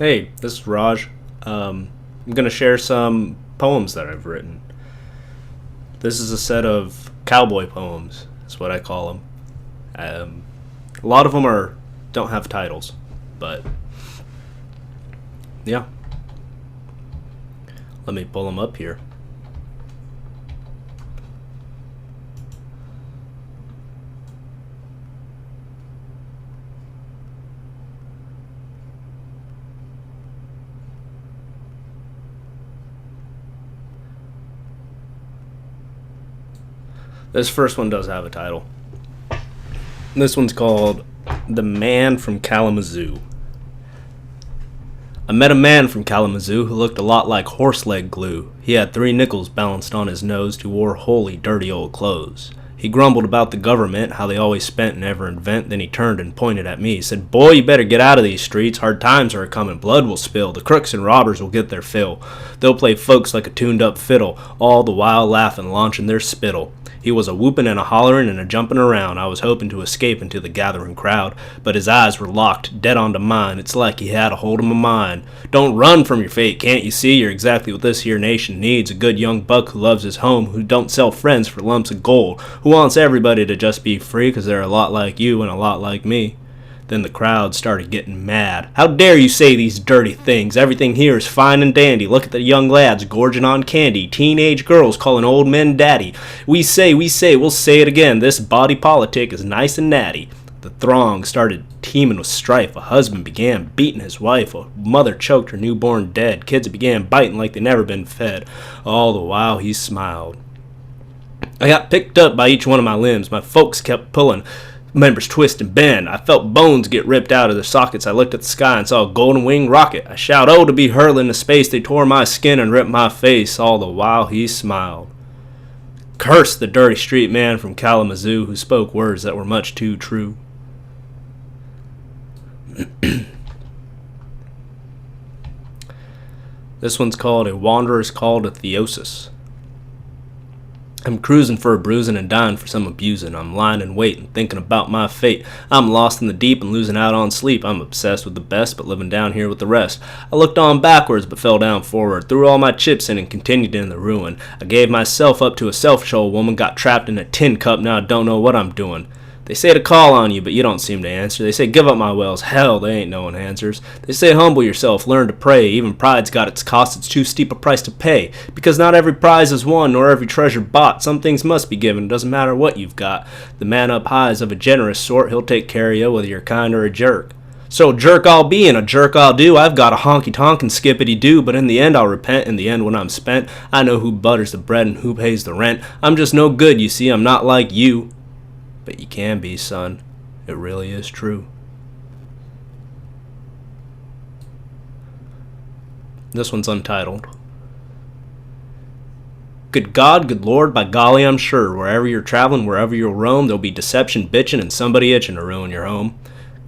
Hey, this is Raj. I'm going to share some poems that I've written. This is a set of cowboy poems, is what I call them. A lot of them don't have titles, but yeah. Let me pull them up here. This first one does have a title. This one's called The Man from Kalamazoo. I met a man from Kalamazoo who looked a lot like horse leg glue. He had 3 nickels balanced on his nose who wore wholly dirty old clothes. He grumbled about the government, how they always spent and never invent. Then he turned and pointed at me. He said, "Boy, you better get out of these streets. Hard times are a-comin'. Blood will spill. The crooks and robbers will get their fill. They'll play folks like a tuned-up fiddle, all the while laughing, launching their spittle." He was a whooping and a hollering and a jumping around. I was hoping to escape into the gathering crowd, but his eyes were locked dead onto mine. It's like he had a hold of my mind. "Don't run from your fate, can't you see? You're exactly what this here nation needs. A good young buck who loves his home, who don't sell friends for lumps of gold, who wants everybody to just be free, 'cause they're a lot like you and a lot like me." Then the crowd started getting mad. "How dare you say these dirty things? Everything here is fine and dandy. Look at the young lads gorging on candy. Teenage girls calling old men daddy. We say, we'll say it again. This body politic is nice and natty." The throng started teeming with strife. A husband began beating his wife. A mother choked her newborn dead. Kids began biting like they never been fed. All the while he smiled. I got picked up by each one of my limbs. My folks kept pulling. Members twist and bend. I felt bones get ripped out of their sockets. I looked at the sky and saw a golden winged rocket. I shout, "Oh, to be hurled into space." They tore my skin and ripped my face. All the while he smiled. Curse the dirty street man from Kalamazoo who spoke words that were much too true. This one's called A Wanderer's Call to Theosis. I'm cruising for a bruising and dying for some abusing. I'm lying in wait and thinking about my fate. I'm lost in the deep and losing out on sleep. I'm obsessed with the best but living down here with the rest. I looked on backwards but fell down forward. Threw all my chips in and continued in the ruin. I gave myself up to a selfish old woman. Got trapped in a tin cup. Now I don't know what I'm doing. They say to call on you, but you don't seem to answer. They say give up my wells. Hell, they ain't no one answers. They say humble yourself, learn to pray. Even pride's got its cost, it's too steep a price to pay. Because not every prize is won, nor every treasure bought. Some things must be given, doesn't matter what you've got. The man up high is of a generous sort. He'll take care of you whether you're kind or a jerk. So a jerk I'll be and a jerk I'll do. I've got a honky-tonk and skippity-doo, but in the end I'll repent. In the end when I'm spent, I know who butters the bread and who pays the rent. I'm just no good, you see, I'm not like you. But you can be, son. It really is true. This one's untitled. Good God, good Lord, by golly, I'm sure wherever you're traveling, wherever you'll roam, there'll be deception, bitching, and somebody itching to ruin your home.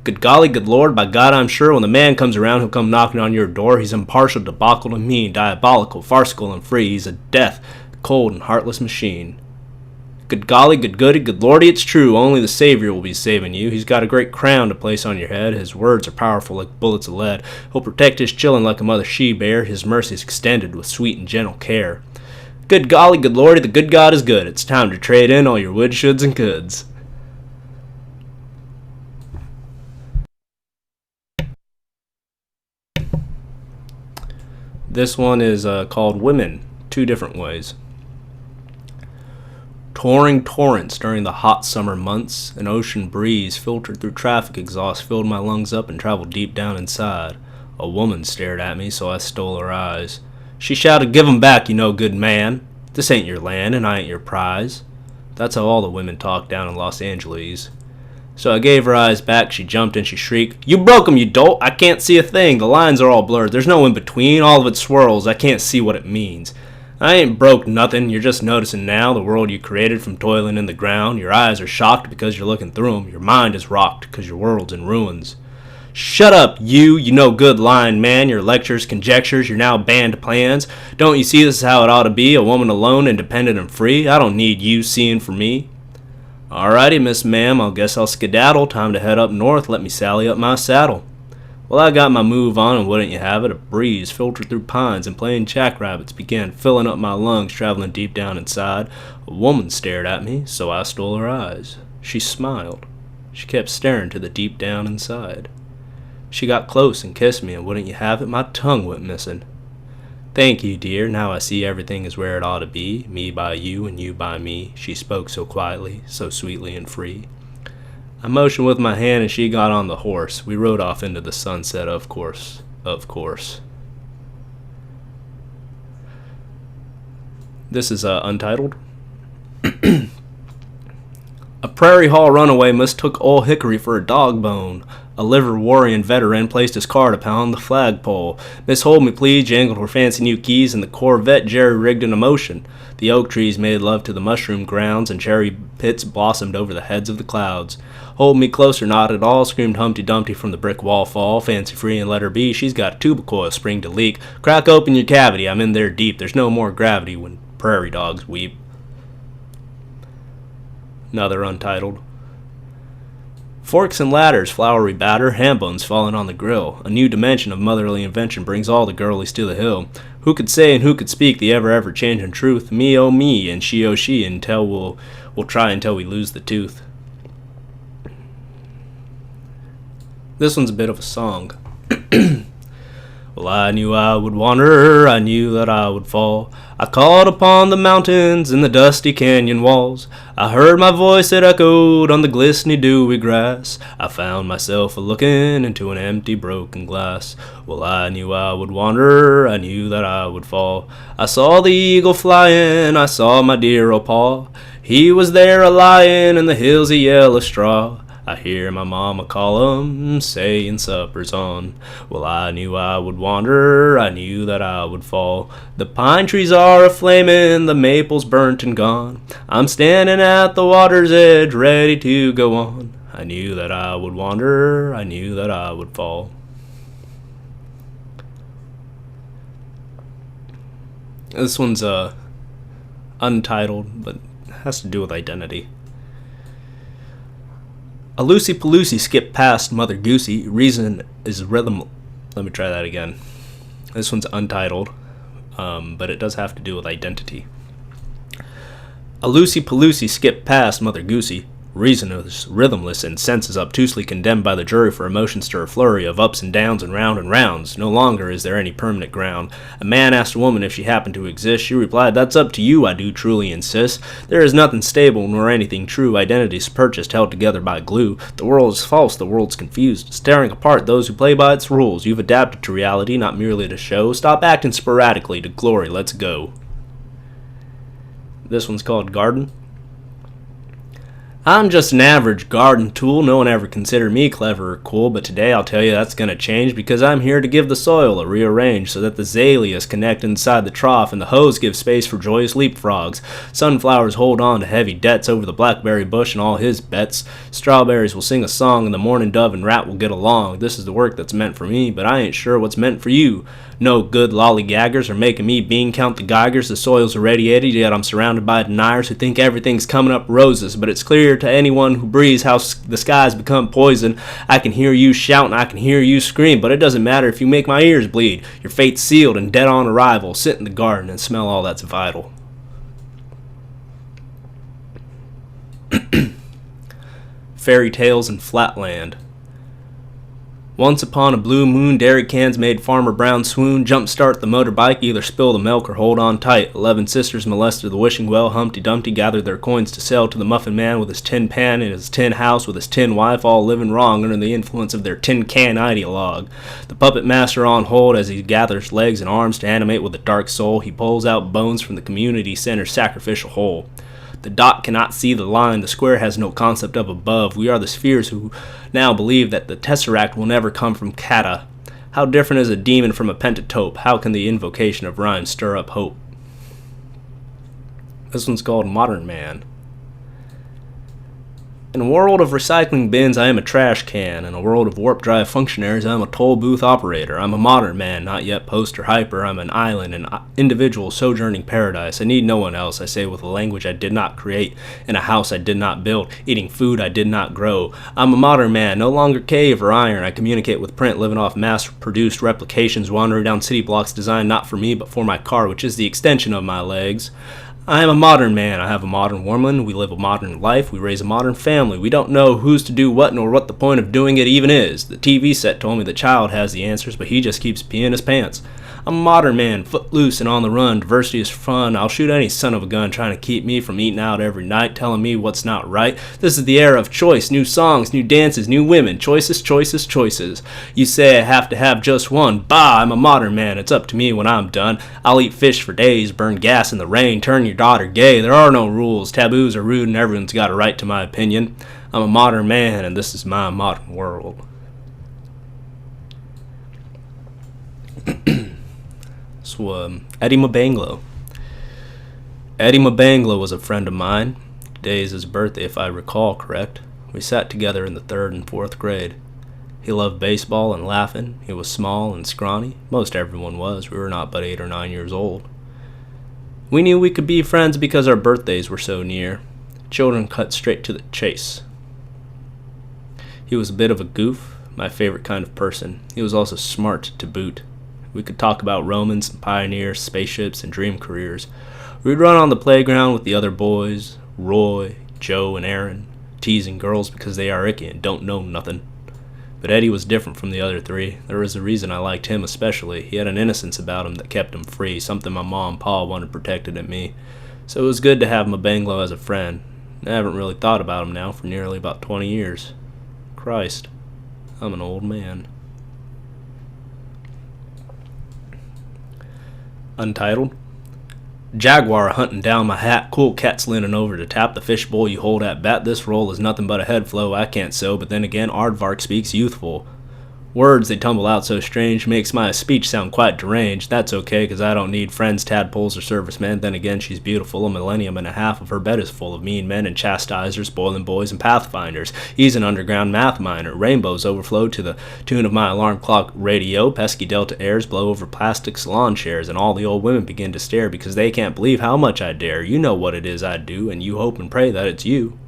Good golly, good Lord, by God, I'm sure when the man comes around, he'll come knocking on your door. He's impartial, debauched, and mean, diabolical, farcical, and free. He's a death, cold, and heartless machine. Good golly, good goody, good lordy, it's true. Only the Savior will be saving you. He's got a great crown to place on your head. His words are powerful like bullets of lead. He'll protect his children like a mother she-bear. His mercy is extended with sweet and gentle care. Good golly, good lordy, the good God is good. It's time to trade in all your wood, shoulds, and coulds. This one is called Women, 2 different ways. Pouring torrents during the hot summer months, an ocean breeze filtered through traffic exhaust filled my lungs up and traveled deep down inside. A woman stared at me, so I stole her eyes. She shouted, "Give 'em back, you no good man. This ain't your land, and I ain't your prize." That's how all the women talk down in Los Angeles. So I gave her eyes back. She jumped and she shrieked, "You broke 'em, you dolt! I can't see a thing. The lines are all blurred. There's no in between. All of it swirls. I can't see what it means." "I ain't broke nothing. You're just noticing now the world you created from toiling in the ground. Your eyes are shocked because you're looking through 'em. Your mind is rocked because your world's in ruins." "Shut up, you no good lying man. Your lectures, conjectures, your now banned plans. Don't you see this is how it ought to be? A woman alone, independent and free. I don't need you seeing for me." "Alrighty, Miss Ma'am, I guess I'll skedaddle. Time to head up north. Let me sally up my saddle." Well, I got my move on, and wouldn't you have it, a breeze filtered through pines and playing jackrabbits began filling up my lungs, traveling deep down inside. A woman stared at me, so I stole her eyes. She smiled. She kept staring to the deep down inside. She got close and kissed me, and wouldn't you have it, my tongue went missing. Thank you, dear, now I see everything is where it ought to be, me by you and you by me, she spoke so quietly, so sweetly and free. I motioned with my hand and she got on the horse. We rode off into the sunset, of course, of course. This is untitled. A Prairie Hall runaway mistook Old Hickory for a dog bone. A liver-warrior veteran placed his card upon the flagpole. Miss Hold Me Please jangled her fancy new keys, and the Corvette jerry-rigged into motion. The oak trees made love to the mushroom grounds, and cherry pits blossomed over the heads of the clouds. Hold me closer, not at all, screamed Humpty Dumpty from the brick wall fall. Fancy free and let her be, she's got a tubal coil spring to leak. Crack open your cavity, I'm in there deep, there's no more gravity when prairie dogs weep. Another untitled. Forks and ladders, floury batter, ham bones falling on the grill. A new dimension of motherly invention brings all the girlies to the hill. Who could say and who could speak the ever changing truth? Me oh me and she oh she, until we'll try until we lose the tooth. This one's a bit of a song. Well, I knew I would wander, I knew that I would fall. I called upon the mountains and the dusty canyon walls. I heard my voice that echoed on the glistening dewy grass. I found myself a-looking into an empty broken glass. Well, I knew I would wander, I knew that I would fall. I saw the eagle flying, I saw my dear old pa. He was there a-lying in the hills of yellow straw. I hear my mama call 'em, saying supper's on. Well, I knew I would wander, I knew that I would fall. The pine trees are a-flamin', the maples burnt and gone. I'm standing at the water's edge, ready to go on. I knew that I would wander, I knew that I would fall. This one's untitled, but has to do with identity. A Lucy-Pelosi skipped past Mother Goosey. Reason is rhythm. Let me try that again. This one's untitled, but it does have to do with identity. A Lucy-Pelosi skipped past Mother Goosey. Reason is rhythmless and sense is obtusely condemned by the jury for emotions to a flurry of ups and downs and rounds. No longer is there any permanent ground. A man asked a woman if she happened to exist. She replied, "That's up to you, I do truly insist. There is nothing stable nor anything true. Identity's purchased, held together by glue. The world is false, the world's confused, staring apart those who play by its rules. You've adapted to reality, not merely to show. Stop acting sporadically, to glory, let's go." This one's called Garden. I'm just an average garden tool. No one ever considered me clever or cool, but today I'll tell you that's gonna change because I'm here to give the soil a rearrange so that the azaleas connect inside the trough and the hose give space for joyous leapfrogs. Sunflowers hold on to heavy debts over the blackberry bush and all his bets. Strawberries will sing a song and the mourning dove and rat will get along. This is the work that's meant for me, but I ain't sure what's meant for you. No good lollygaggers are making me bean count the geigers. The soil's irradiated, yet I'm surrounded by deniers who think everything's coming up roses, but it's clear to anyone who breathes how the skies become poison. I can hear you shout and I can hear you scream, but it doesn't matter if you make my ears bleed. Your fate's sealed and dead on arrival. Sit in the garden and smell all that's vital. Fairy tales in Flatland. Once upon a blue moon, dairy cans made Farmer Brown swoon. Jump-start the motorbike, either spill the milk or hold on tight. 11 sisters molested the wishing well. Humpty Dumpty gathered their coins to sell to the muffin man with his tin pan and his tin house with his tin wife, all living wrong under the influence of their tin can ideologue. The puppet master on hold as he gathers legs and arms to animate with a dark soul. He pulls out bones from the community center's sacrificial hole. The dot cannot see the line, the square has no concept of above. We are the spheres who now believe that the tesseract will never come from kata. How different is a demon from a pentatope? How can the invocation of rhyme stir up hope? This one's called Modern Man. In a world of recycling bins, I am a trash can. In a world of warp drive functionaries, I am a toll booth operator. I'm a modern man, not yet post or hyper. I'm an island, an individual sojourning paradise. I need no one else, I say with a language I did not create, in a house I did not build, eating food I did not grow. I'm a modern man, no longer cave or iron. I communicate with print, living off mass-produced replications, wandering down city blocks designed not for me but for my car, which is the extension of my legs. I am a modern man. I have a modern woman. We live a modern life. We raise a modern family. We don't know who's to do what nor what the point of doing it even is. The TV set told me the child has the answers, but he just keeps peeing his pants. I'm a modern man, footloose and on the run. Diversity is fun. I'll shoot any son of a gun trying to keep me from eating out every night, telling me what's not right. This is the era of choice. New songs, new dances, new women. Choices, choices, choices. You say I have to have just one. Bah, I'm a modern man. It's up to me when I'm done. I'll eat fish for days, burn gas in the rain, turn your daughter gay. There are no rules. Taboos are rude and everyone's got a right to my opinion. I'm a modern man and this is my modern world. So, Eddie Mabanglo. Eddie Mabanglo was a friend of mine. Today is his birthday, if I recall correct. We sat together in the 3rd and 4th grade. He loved baseball and laughing. He was small and scrawny. Most everyone was. We were not but 8 or 9 years old. We knew we could be friends because our birthdays were so near. Children cut straight to the chase. He was a bit of a goof, my favorite kind of person. He was also smart to boot. We could talk about Romans and pioneers, spaceships, and dream careers. We'd run on the playground with the other boys, Roy, Joe, and Aaron, teasing girls because they are icky and don't know nothing. But Eddie was different from the other three. There was a reason I liked him especially. He had an innocence about him that kept him free, something my mom and pa wanted protected in me. So it was good to have Mabanglo as a friend. I haven't really thought about him now for nearly about 20 years. Christ, I'm an old man. Untitled. Jaguar hunting down my hat, cool cats leaning over to tap the fishbowl you hold at bat. This roll is nothing but a head flow I can't sew, but then again aardvark speaks youthful. Words they tumble out so strange, makes my speech sound quite deranged. That's okay, cause I don't need friends, tadpoles, or servicemen. Then again, she's beautiful. A millennium and a half of her bed is full of mean men and chastisers, boiling boys, and pathfinders. He's an underground math miner. Rainbows overflow to the tune of my alarm clock radio. Pesky Delta airs blow over plastic salon chairs, and all the old women begin to stare because they can't believe how much I dare. You know what it is I do, and you hope and pray that it's you.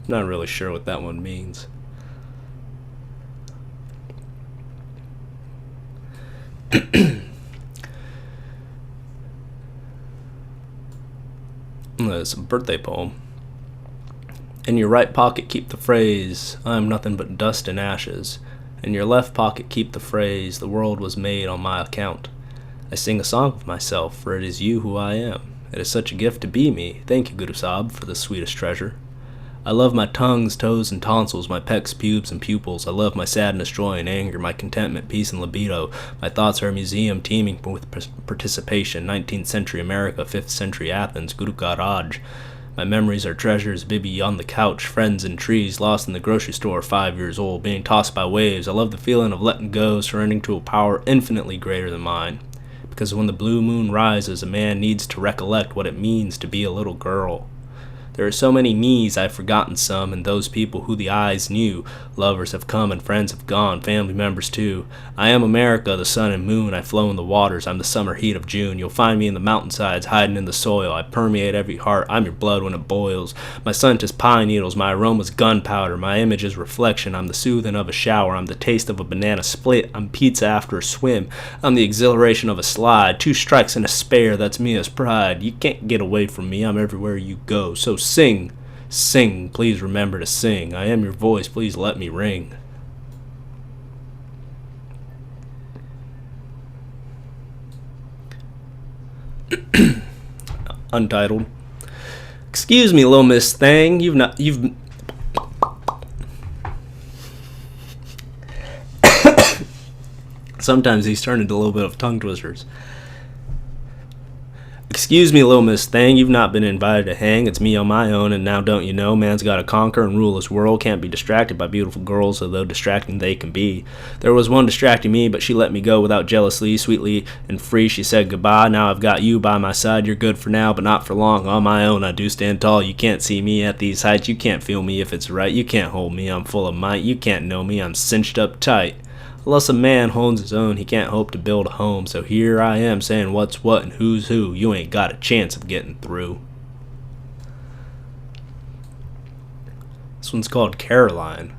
Not really sure what that one means. It's a birthday poem. In your right pocket keep the phrase, I am nothing but dust and ashes. In your left pocket keep the phrase, the world was made on my account. I sing a song of myself, for it is you who I am. It is such a gift to be me. Thank you, Guru Sahib, for the sweetest treasure. I love my tongues, toes, and tonsils, my pecs, pubes, and pupils. I love my sadness, joy, and anger, my contentment, peace, and libido. My thoughts are a museum teeming with participation. 19th century America, 5th century Athens, Guru Garaj. My memories are treasures, Bibi on the couch, friends and trees, lost in the grocery store, 5 years old, being tossed by waves. I love the feeling of letting go, surrendering to a power infinitely greater than mine. Because when the blue moon rises, a man needs to recollect what it means to be a little girl. There are so many me's, I've forgotten some, and those people who the eyes knew. Lovers have come and friends have gone, family members too. I am America, the sun and moon, I flow in the waters, I'm the summer heat of June. You'll find me in the mountainsides, hiding in the soil. I permeate every heart, I'm your blood when it boils. My scent is pine needles, my aroma's gunpowder, my image is reflection. I'm the soothing of a shower, I'm the taste of a banana split, I'm pizza after a swim. I'm the exhilaration of a slide, 2 strikes and a spare, that's me as pride. You can't get away from me, I'm everywhere you go. So sing, sing, please remember to sing. I am your voice, please let me ring. Untitled. Excuse me, little Miss Thing, you've sometimes these turn into a little bit of tongue twisters. Excuse me, little Miss Thing, you've not been invited to hang. It's me on my own, and now don't you know, man's gotta conquer and rule this world. Can't be distracted by beautiful girls, although distracting they can be. There was one distracting me, but she let me go without jealousy. Sweetly and free she said goodbye. Now I've got you by my side. You're good for now, but not for long. On my own I do stand tall. You can't see me at these heights. You can't feel me if it's right. You can't hold me, I'm full of might. You can't know me, I'm cinched up tight. Unless a man holds his own, he can't hope to build a home. So here I am saying what's what and who's who. You ain't got a chance of getting through. This one's called Caroline.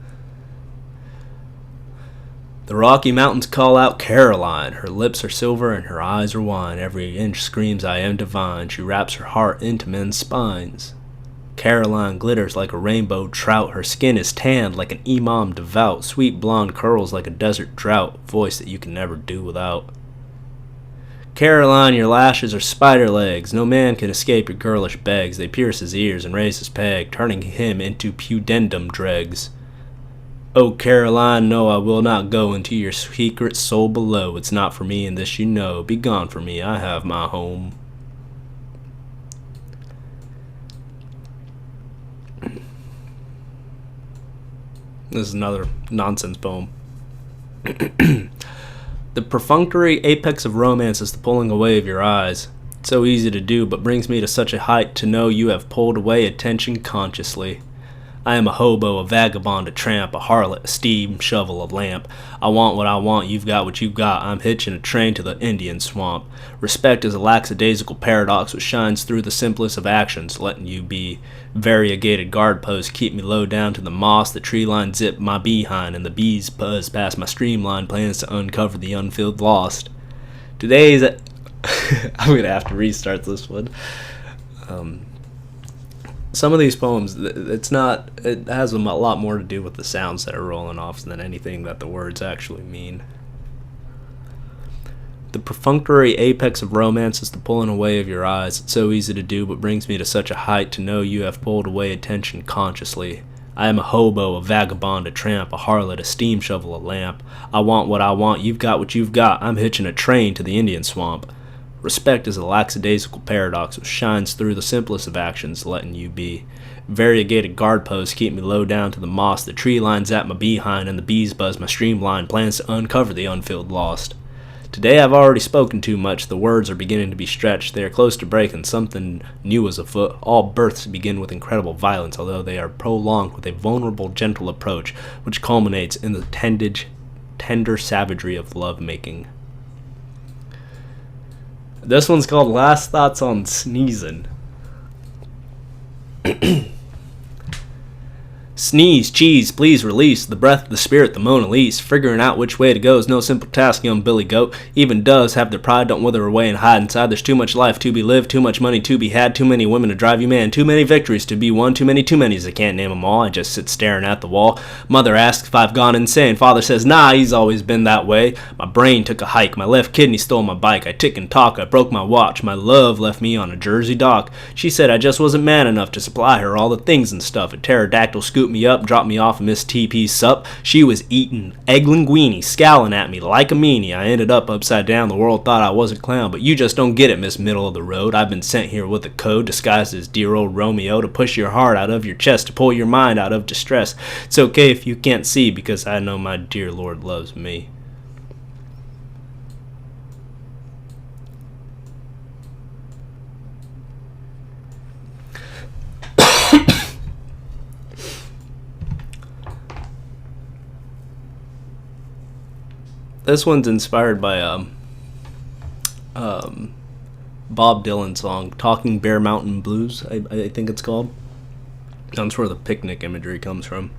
The Rocky Mountains call out Caroline. Her lips are silver and her eyes are wine. Every inch screams I am divine. She wraps her heart into men's spines. Caroline glitters like a rainbow trout. Her skin is tanned like an imam devout. Sweet blonde curls like a desert drought. Voice that you can never do without. Caroline, your lashes are spider legs. No man can escape your girlish begs. They pierce his ears and raise his peg, turning him into pudendum dregs. Oh, Caroline, no, I will not go into your secret soul below. It's not for me, and this you know. Be gone from me, I have my home. This is another nonsense poem. The perfunctory apex of romance is the pulling away of your eyes. It's so easy to do, but brings me to such a height to know you have pulled away attention consciously. I am a hobo, a vagabond, a tramp, a harlot, a steam shovel, a lamp. I want what I want, you've got what you've got. I'm hitching a train to the Indian swamp. Respect is a lackadaisical paradox which shines through the simplest of actions, letting you be. Variegated guard posts keep me low down to the moss. The tree line zip my behind, and the bees buzz past my streamlined plans to uncover the unfilled lost. Today's I'm gonna have to restart this one. Some of these poems, it has a lot more to do with the sounds that are rolling off than anything that the words actually mean. The perfunctory apex of romance is the pulling away of your eyes. It's so easy to do, but brings me to such a height to know you have pulled away attention consciously. I am a hobo, a vagabond, a tramp, a harlot, a steam shovel, a lamp. I want what I want, you've got what you've got. I'm hitching a train to the Indian swamp. Respect is a lackadaisical paradox which shines through the simplest of actions, letting you be. Variegated guard posts keep me low down to the moss. The tree lines at my behind, and the bees buzz my streamlined plans to uncover the unfilled lost. Today I've already spoken too much. The words are beginning to be stretched. They are close to breaking. Something new is afoot. All births begin with incredible violence, although they are prolonged with a vulnerable, gentle approach, which culminates in the tender savagery of love-making. This one's called Last Thoughts on Sneezing. Sneeze, cheese, please release the breath of the spirit, the Mona Lisa. Figuring out which way to go is no simple task, young Billy Goat. Even doves have their pride, don't wither away and hide inside. There's too much life to be lived, too much money to be had, too many women to drive you mad, too many victories to be won, too manys, I can't name them all. I just sit staring at the wall. Mother asks if I've gone insane. Father says, nah, he's always been that way. My brain took a hike, my left kidney stole my bike. I tick and talk, I broke my watch. My love left me on a Jersey dock. She said I just wasn't man enough to supply her all the things and stuff. A pterodactyl scooped me up, dropped me off of Miss TP's sup. She was eating egg linguine, scowling at me like a meanie. I ended up upside down. The world thought I was a clown, but you just don't get it, Miss Middle of the Road. I've been sent here with a code disguised as dear old Romeo to push your heart out of your chest, to pull your mind out of distress. It's okay if you can't see, because I know my dear Lord loves me. This one's inspired by Bob Dylan song, Talking Bear Mountain Blues, I think it's called. That's where the picnic imagery comes from.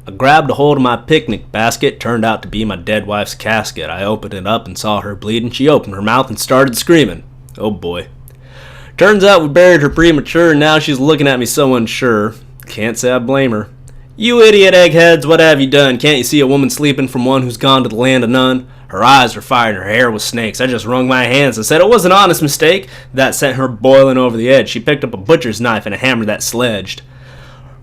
I grabbed a hold of my picnic basket, turned out to be my dead wife's casket. I opened it up and saw her bleeding. She opened her mouth and started screaming. Oh boy. Turns out we buried her premature, and now she's looking at me so unsure. Can't say I blame her. You idiot eggheads, what have you done? Can't you see a woman sleeping from one who's gone to the land of none? Her eyes were fire and her hair was snakes. I just wrung my hands and said it was an honest mistake. That sent her boiling over the edge. She picked up a butcher's knife and a hammer that sledged.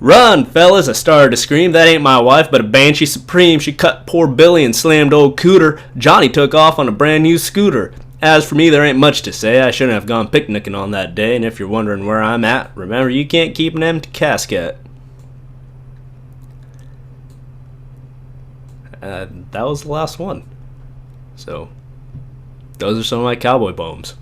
Run, fellas, I started to scream. That ain't my wife, but a banshee supreme. She cut poor Billy and slammed old Cooter. Johnny took off on a brand new scooter. As for me, there ain't much to say. I shouldn't have gone picnicking on that day, and if you're wondering where I'm at, remember you can't keep an empty casket. That was the last one. So, those are some of my cowboy poems.